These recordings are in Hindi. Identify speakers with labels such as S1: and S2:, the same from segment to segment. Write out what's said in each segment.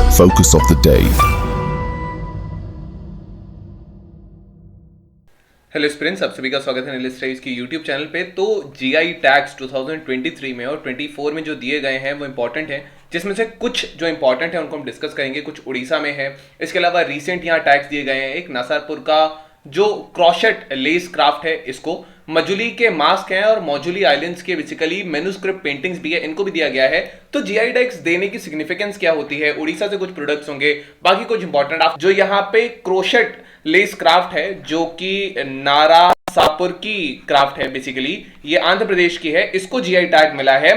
S1: Focus of the day.
S2: Hello sprints, आप सभी का स्वागत है नीलेश ट्रेड्स की यूट्यूब चैनल पे। तो जीआई टैग्स 2023 में और 24 में जो दिए गए हैं वो इंपॉर्टेंट हैं, जिसमें से कुछ जो इंपॉर्टेंट है उनको हम डिस्कस करेंगे। कुछ उड़ीसा में है, इसके अलावा रिसेंट यहाँ टैग्स दिए गए हैं। एक नासारपुर का जो क्रॉशेट लेस क्राफ्ट है, इसको मजुली के मास्क हैं और मौजुली आइलैंड्स के बेसिकली मैन्युस्क्रिप्ट पेंटिंग्स भी है, इनको भी दिया गया है। तो जीआई टैग्स देने की सिग्निफिकेंस क्या होती है, उड़ीसा से कुछ प्रोडक्ट्स होंगे, बाकी कुछ इंपॉर्टेंट जो यहाँ पे क्रोशेट लेस क्राफ्ट है जो कि नारासापुर की क्राफ्ट है, बेसिकली ये आंध्र प्रदेश की है, इसको जीआई टैग मिला है।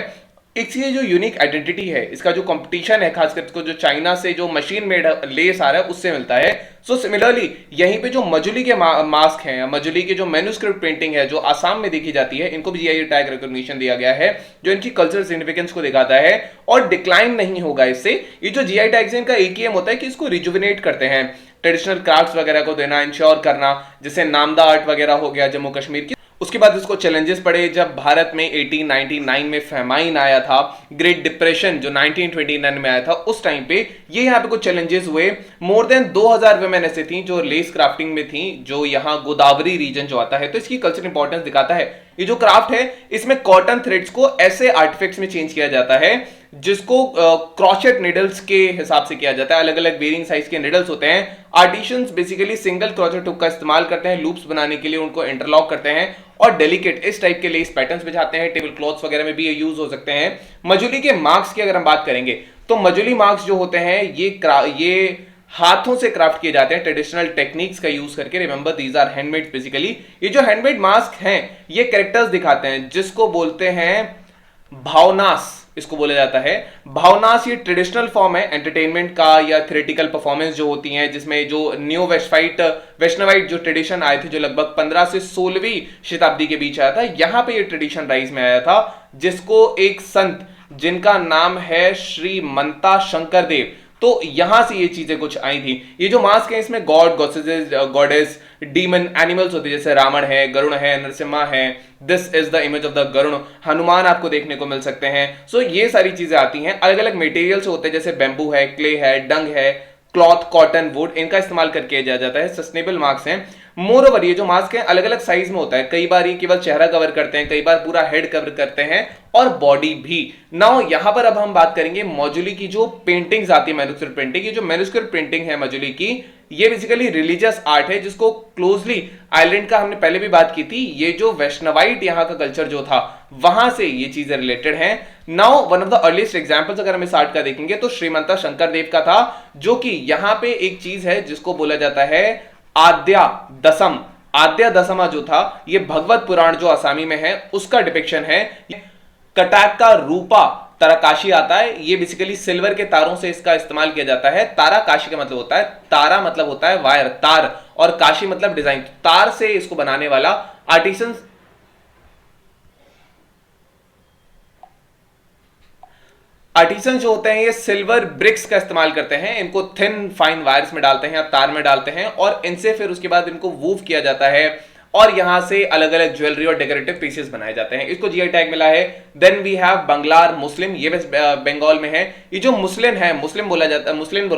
S2: इसकी जो यूनिक आइडेंटिटी है, इसका जो कंपटीशन है, खासकर इसको जो चाइना से जो मशीन मेड लेस आ रहा है उससे मिलता है। सो सिमिलरली यहीं पे जो मजुली के मास्क हैं, मजुली की जो मैन्युस्क्रिप्ट पेंटिंग है जो आसाम में देखी जाती है, इनको भी जीआई टैग रिकॉग्निशन दिया गया है, जो इनकी कल्चरल सिग्निफिकेंस को दिखाता है और डिक्लाइन नहीं होगा इससे। ये जो जीआई टैग्स हैं, इनका एक ही एम होता है कि इसको रिजुविनेट करते हैं, ट्रेडिशनल क्राफ्ट्स वगैरह को देना, इंश्योर करना, जैसे नामदा आर्ट वगैरह हो गया जम्मू कश्मीर की। उसके बाद इसको चैलेंजेस पड़े जब भारत में 1899 में फेमाइन आया था, ग्रेट डिप्रेशन जो 1929 में आया था, उस टाइम पे ये यहाँ पे कुछ चैलेंजेस हुए। मोर देन 2000 वुमेन ऐसे थी जो लेस क्राफ्टिंग में थी, जो यहाँ गोदावरी रीजन जो आता है, तो इसकी कल्चर इंपॉर्टेंस दिखाता है। ये जो क्राफ्ट है, इसमें कॉटन थ्रेड्स को ऐसे आर्टिफैक्ट्स में चेंज किया जाता है जिसको क्रॉचेट निडल्स के हिसाब से किया जाता है। अलग अलग वेरिंग साइज के निडल्स होते हैं। Artisans basically single crochet hook का इस्तेमाल करते हैं लूप्स बनाने के लिए, उनको इंटरलॉक करते हैं और डेलिकेट इस टाइप के लेस पैटर्न्स बिछाते हैं। टेबल क्लॉथ्स वगैरह में भी ये यूज हो सकते हैं। मजुली के मार्क्स की अगर हम बात करेंगे तो मजुली मार्क्स जो होते हैं ये हाथों से क्राफ्ट किए जाते हैं, ट्रेडिशनल टेक्निक्स का यूज करके। Remember these are handmade basically. ये जो हैंडमेड मास्क हैं, ये कैरेक्टर्स दिखाते हैं जिसको बोलते हैं भावनास, इसको बोला जाता है भावनास। ये ट्रेडिशनल फॉर्म है एंटरटेनमेंट का या थ्योरेटिकल परफॉर्मेंस जो होती हैं, जिसमें जो न्यू वैष्णवाइट जो ट्रेडिशन आए थे, जो लगभग 15 से 16वीं शताब्दी के बीच आया था, यहां पे ये ट्रेडिशन राइज में आया था, जिसको एक संत जिनका नाम है श्री मंता शंकर देव, तो यहां से ये चीजें कुछ आई थी। ये जो मास्क है, इसमें गॉड, गॉडेस, डीमन, एनिमल्स होते हैं, जैसे रावण है, गरुण है, नरसिम्हा है, this is the image of the Garuda, Hanuman आपको देखने को मिल सकते हैं। सो ये सारी चीजें आती हैं। अलग अलग मटेरियल्स होते हैं, जैसे बेम्बू है, क्ले है, डंग है, क्लॉथ, कॉटन, वुड, इनका इस्तेमाल करके किया जाता है। सस्टेनेबल मास्क हैं। मोर ओवर ये जो मास्क है अलग अलग साइज में होता है। कई बार ये केवल चेहरा कवर करते हैं, कई बार पूरा हेड कवर करते हैं और बॉडी भी। नाउ यहां पर अब हम बात करेंगे मौजुली की जो पेंटिंग्स आती है, मैन्युस्क्रिप्ट पेंटिंग। ये जो मैन्युस्क्रिप्ट पेंटिंग है मजुली की, ये बेसिकली रिलीजियस आर्ट है, जिसको क्लोजली आइलैंड का हमने पहले भी बात की थी, ये जो वैष्णवाइट यहाँ का कल्चर जो था, वहां से ये चीजें रिलेटेड हैं। Now one of the earliest examples अगर हम इस आर्ट का देखेंगे तो श्रीमंता शंकर देव का था, जो कि यहां पे एक चीज है जिसको बोला जाता है आद्या दशम। आद्या दशमा जो था, ये भगवत पुराण जो आसामी में है उसका डिपिक्शन है। कटाक का रूपा ताराकाशी आता है, ये बेसिकली सिल्वर के तारों से इसका इस्तेमाल किया जाता है। ताराकाशी का मतलब होता है, तारा मतलब होता है वायर, तार, और काशी मतलब डिजाइन। तार से इसको बनाने वाला आर्टिसन जो होते हैं, ये सिल्वर ब्रिक्स का इस्तेमाल करते हैं। इनको थिन फाइन वायर्स में डालते हैं या तार में डालते हैं और इनसे फिर उसके बाद इनको वूव किया जाता है और यहां से अलग अलग ज्वेलरी और डेकोरेटिव पीसेस बनाए जाते हैं। इसको जीआई टैग मिला है। देन वी हैव बंगलार मुस्लिम, ये वेस्ट बंगाल में है। ये जो मुस्लिम है, मुस्लिम बोला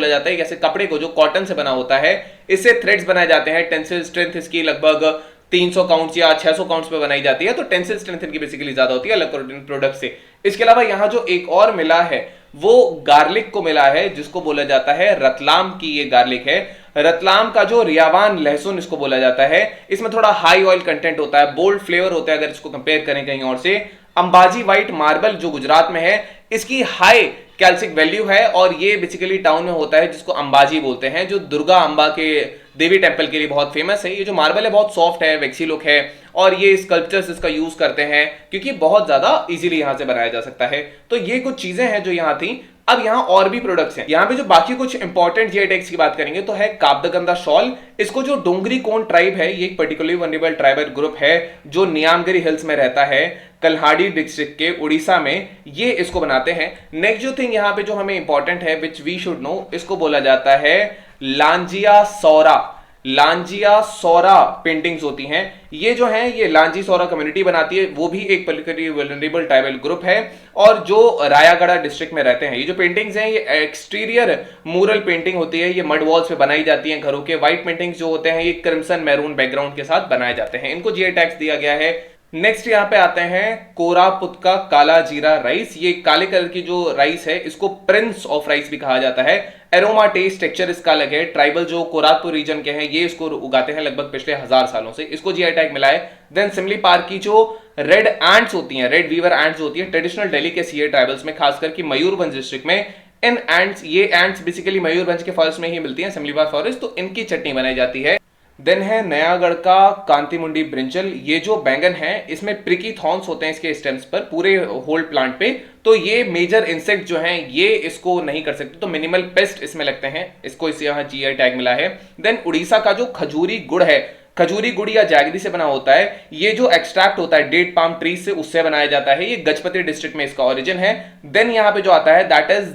S2: जाता है जैसे कपड़े को जो कॉटन से बना होता है, इससे थ्रेड्स बनाए जाते हैं। टेंसिल स्ट्रेंथ इसकी लगभग 300 काउंट्स या 600 काउंट्स पे बनाई जाती है, तो टेंसिल स्ट्रेंथ इनकी बेसिकली ज्यादा होती है अलग प्रोडक्ट से। इसके अलावा यहां जो एक और मिला है वो गार्लिक को मिला है, जिसको बोला जाता है रतलाम की ये गार्लिक है। रतलाम का जो रियावान लहसुन इसको बोला जाता है, इसमें थोड़ा हाई ऑयल कंटेंट होता है, बोल्ड फ्लेवर होता है अगर इसको कंपेयर करें कहीं और से। अंबाजी व्हाइट मार्बल जो गुजरात में है, इसकी हाई कैल्सिक वैल्यू है और ये बेसिकली टाउन में होता है जिसको अंबाजी बोलते हैं, जो दुर्गा अंबा के देवी टेंपल के लिए बहुत फेमस है। ये जो मार्बल है बहुत सॉफ्ट है, वैक्सी लुक है और ये स्कल्पचर्स इसका यूज करते हैं क्योंकि बहुत ज्यादा इजीली यहां से बनाया जा सकता है। तो ये कुछ चीजें हैं जो यहां थी। अब यहां और भी प्रोडक्ट्स हैं। यहां पे जो बाकी कुछ इंपॉर्टेंट जीआई टैग्स की बात करेंगे तो है काबदगंदा शॉल। इसको जो डोंगरी कोन ट्राइब है, ये एक पर्टिकुलरली वनरेबल ट्राइबल ग्रुप है जो नियामगिरी हिल्स में रहता है, कल्हाड़ी डिस्ट्रिक्ट के उड़ीसा में, ये इसको बनाते हैं। नेक्स्ट जो थिंग यहां पे जो हमें इंपॉर्टेंट है विच वी शुड नो, इसको बोला जाता है लांजिया सौरा। लांजिया सौरा पेंटिंग्स होती हैं। ये जो है ये लांजी सौरा कम्युनिटी बनाती है, वो भी एक पॉलिटिकली वल्नरेबल ट्राइबल ग्रुप है और जो रायागढ़ डिस्ट्रिक्ट में रहते हैं। ये जो पेंटिंग्स हैं ये एक्सटीरियर मूरल पेंटिंग होती है, ये मड वॉल्स पे बनाई जाती हैं घरों के। व्हाइट पेंटिंग्स जो होते हैं ये क्रिम्सन मैरून बैकग्राउंड के साथ बनाए जाते हैं, इनको जीआई टैग्स दिया गया है। नेक्स्ट यहाँ पे आते हैं कोरापुट का काला जीरा राइस। ये काले कलर की जो राइस है इसको प्रिंस ऑफ राइस भी कहा जाता है। एरोमा टेस्ट टेक्सचर इसका अलग है। ट्राइबल जो कोरापुट रीजन के हैं ये इसको उगाते हैं लगभग पिछले 1000 सालों से, इसको जीआई टैग मिला है। देन सिमली पार्क की जो रेड एंट्स होती हैं, रेड वीवर एंट्स होती है ट्रेडिशनल दिल्ली के सीए ट्राइबल्स में, खासकर की मयूरभंज डिस्ट्रिक्ट में इन एंट्स, ये एंट्स बेसिकली मयूरभंज के फॉरेस्ट में ही मिलती हैं, सिमली पार्क फॉरेस्ट, तो इनकी चटनी बनाई जाती है। देन है नयागढ़ का कांतिमुंडी ब्रिंजल। ये जो बैंगन है इसमें प्रिकी थॉर्न्स होते हैं इसके स्टेम्स पर पूरे होल प्लांट पे, तो ये मेजर इंसेक्ट जो हैं ये इसको नहीं कर सकते, तो मिनिमल पेस्ट इसमें लगते हैं, इसको इस यहाँ जीआई टैग मिला है। देन उड़ीसा का जो खजूरी गुड़ है, खजूरी गुड़ या जैगरी से बना होता है, ये जो एक्सट्रैक्ट होता है डेट पाम ट्री से उससे बनाया जाता है, ये गजपति डिस्ट्रिक्ट में इसका ओरिजिन है। देन यहाँ पे जो आता है दैट इज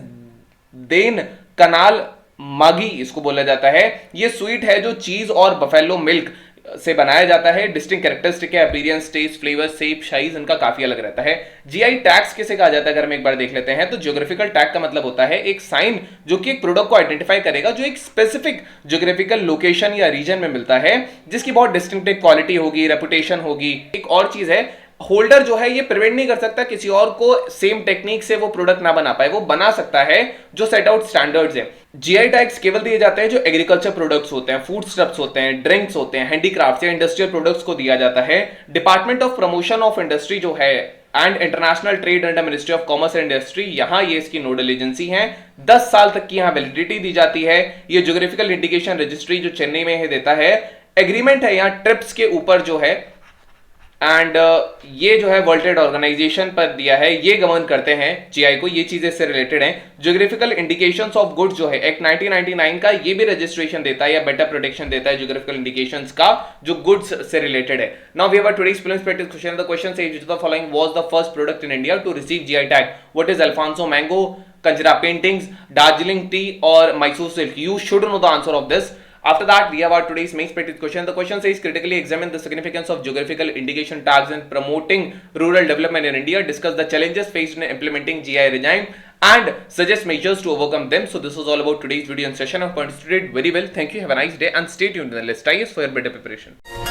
S2: देन कनाल मागी इसको बोला जाता है। ये स्वीट है जो चीज और बफेलो मिल्क से बनाया जाता है। डिस्टिंक्ट कैरेक्टरिस्टिक है, appearance, taste, flavour, shape, size इनका काफी अलग रहता है। जीआई टैग्स किसे कहा जाता है अगर हम एक बार देख लेते हैं तो ज्योग्राफिकल टैग का मतलब होता है एक साइन जो कि एक प्रोडक्ट को आइडेंटिफाई करेगा जो एक स्पेसिफिक ज्योग्राफिकल लोकेशन या रीजन में मिलता है, जिसकी बहुत डिस्टिंक्टिव क्वालिटी होगी, रेपुटेशन होगी। एक और चीज है, होल्डर जो है ये प्रिवेंट नहीं कर सकता किसी और को सेम टेक्निक से वो प्रोडक्ट ना बना पाए, वो बना सकता है जो सेट आउट स्टैंडर्ड्स है। जीआई टैग्स केवल दिए जाते हैं जो एग्रीकल्चर प्रोडक्ट्स होते हैं, फूड स्टफ्स होते हैं, ड्रिंक्स होते हैं, हैंडीक्राफ्ट्स या इंडस्ट्रियल प्रोडक्ट्स को दिया जाता है। Department of promotion of industry जो है and international trade under ministry of commerce and industry, यहां ये इसकी नोडल एजेंसी है। 10 साल तक की यहां वैलिडिटी दी जाती है। ये ज्योग्राफिकल इंडिकेशन रजिस्ट्री जो चेन्नई में है देता है। एग्रीमेंट है यहाँ ट्रिप्स के ऊपर जो है, एंड ये जो है वर्ल्ड ट्रेड ऑर्गेनाइजेशन पर दिया है, ये गवर्न करते हैं जीआई को, ये चीजें इससे रिलेटेड हैं। ज्योग्राफिकल इंडिकेशंस ऑफ गुड्स जो है एक्ट 1999 का, ये भी रजिस्ट्रेशन देता है या बेटर प्रोटेक्शन देता है ज्योग्राफिकल इंडिकेशंस का जो गुड्स से रिलेटेड है। Now we have today's prelims practice question. The question says which of the following was the first product in India to receive GI tag? What is Alphonso mango, Kangra paintings, Darjeeling tea और Mysore silk? You should know the answer of this. After that, we have our today's main practice question. The question says critically examine the significance of geographical indication tags in promoting rural development in India. Discuss the challenges faced in implementing GI regime and suggest measures to overcome them. So this was all about today's video and session. I hope you understood it very well. Thank you. Have a nice day and stay tuned to the list for your better preparation.